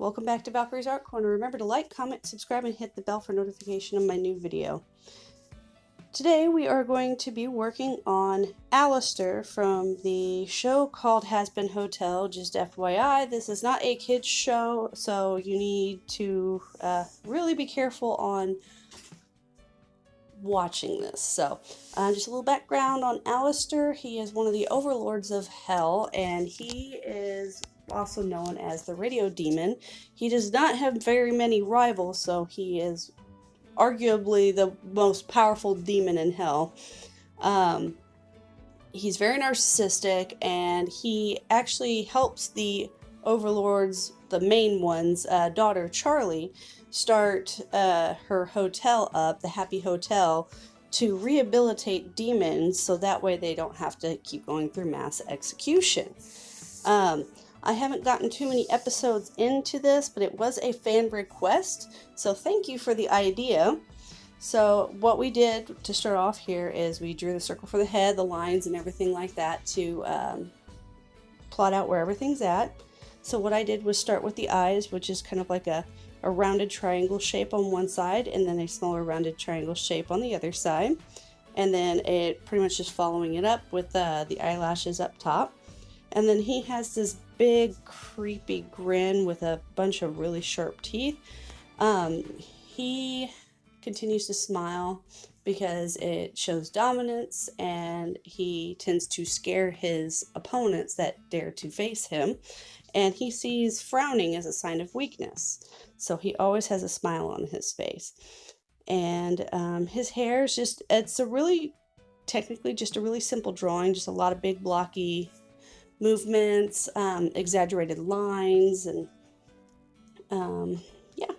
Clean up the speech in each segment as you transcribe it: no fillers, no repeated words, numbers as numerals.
Welcome back to Valkyrie's Art Corner. Remember to like, comment, subscribe, and hit the bell for notification of my new video. Today we are going to be working on Alastor from the show called Hazbin Hotel. Just FYI, this is not a kids show, so you need to really be careful on watching this. So just a little background on Alastor. He is one of the overlords of hell, and he is also known as the radio demon. He does not have very many rivals, so he is arguably the most powerful demon in hell. He's very narcissistic, and he actually helps the overlords, the main one's daughter Charlie, start her hotel up, the Happy Hotel, to rehabilitate demons so that way they don't have to keep going through mass execution. I haven't gotten too many episodes into this, but it was a fan request, so thank you for the idea. So what we did to start off here is we drew the circle for the head, the lines and everything like that to plot out where everything's at. So what I did was start with the eyes, which is kind of like a rounded triangle shape on one side, and then a smaller rounded triangle shape on the other side. And then it pretty much just following it up with the eyelashes up top. And then he has this big creepy grin with a bunch of really sharp teeth. He continues to smile because it shows dominance, and he tends to scare his opponents that dare to face him. And he sees frowning as a sign of weakness. So he always has a smile on his face. And his hair is just, it's a really, technically just a really simple drawing, just a lot of big blocky movements, exaggerated lines, and yeah.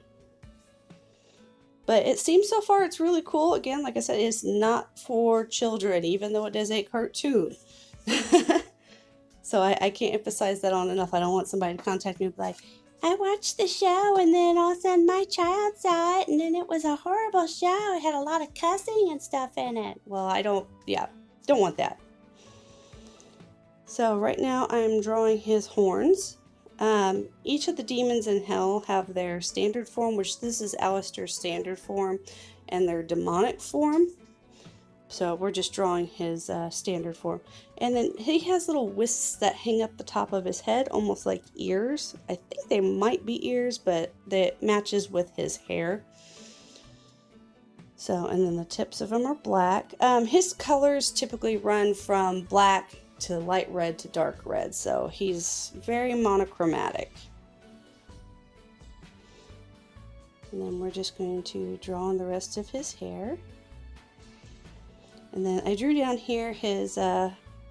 But it seems so far it's really cool. Again, like I said, it's not for children, even though it is a cartoon. So I can't emphasize that on enough. I don't want somebody to contact me and be like, I watched the show and then all of a sudden my child saw it and then it was a horrible show. It had a lot of cussing and stuff in it. Well, don't want that. So right now I'm drawing his horns. Each of the demons in hell have their standard form, which this is Alastor's standard form, and their demonic form. So we're just drawing his standard form. And then he has little wisps that hang up the top of his head, almost like ears. I think they might be ears, but that matches with his hair. So, and then the tips of them are black. His colors typically run from black to light red to dark red, so he's very monochromatic. And then we're just going to draw on the rest of his hair. And then I drew down here his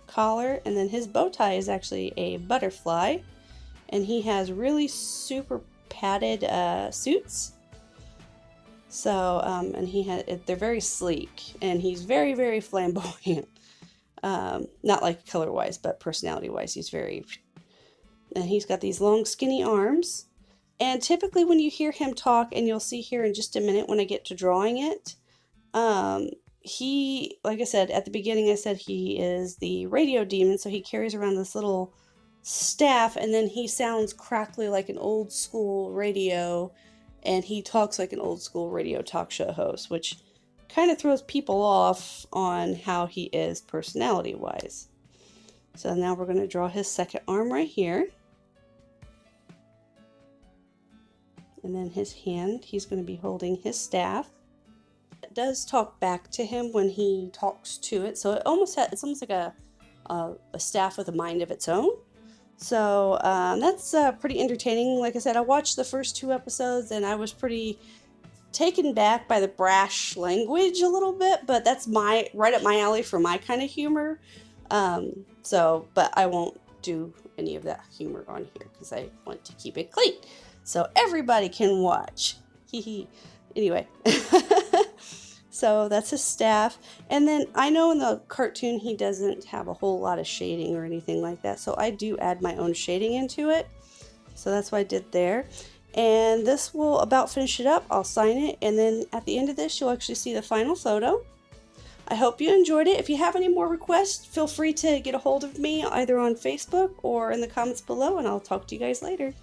collar, and then his bow tie is actually a butterfly, and he has really super padded suits. So and they're very sleek, and he's very, very flamboyant. Not like color wise, but personality wise, and he's got these long skinny arms. And typically when you hear him talk, and you'll see here in just a minute when I get to drawing it, he, like I said at the beginning, I said he is the radio demon, so he carries around this little staff, and then he sounds crackly like an old school radio, and he talks like an old school radio talk show host, which kind of throws people off on how he is personality wise. So now we're going to draw his second arm right here. And then his hand, he's going to be holding his staff. It does talk back to him when he talks to it, so it's almost like a staff with a mind of its own. So that's pretty entertaining. Like I said, I watched the first 2 episodes and I was pretty taken back by the brash language a little bit, but that's right up my alley for my kind of humor. But I won't do any of that humor on here because I want to keep it clean so everybody can watch. Anyway. So that's his staff. And then I know in the cartoon he doesn't have a whole lot of shading or anything like that, so I do add my own shading into it. So that's what I did there. And this will about finish it up. I'll sign it, and then at the end of this you'll actually see the final photo. I hope you enjoyed it. If you have any more requests, feel free to get a hold of me either on Facebook or in the comments below, and I'll talk to you guys later.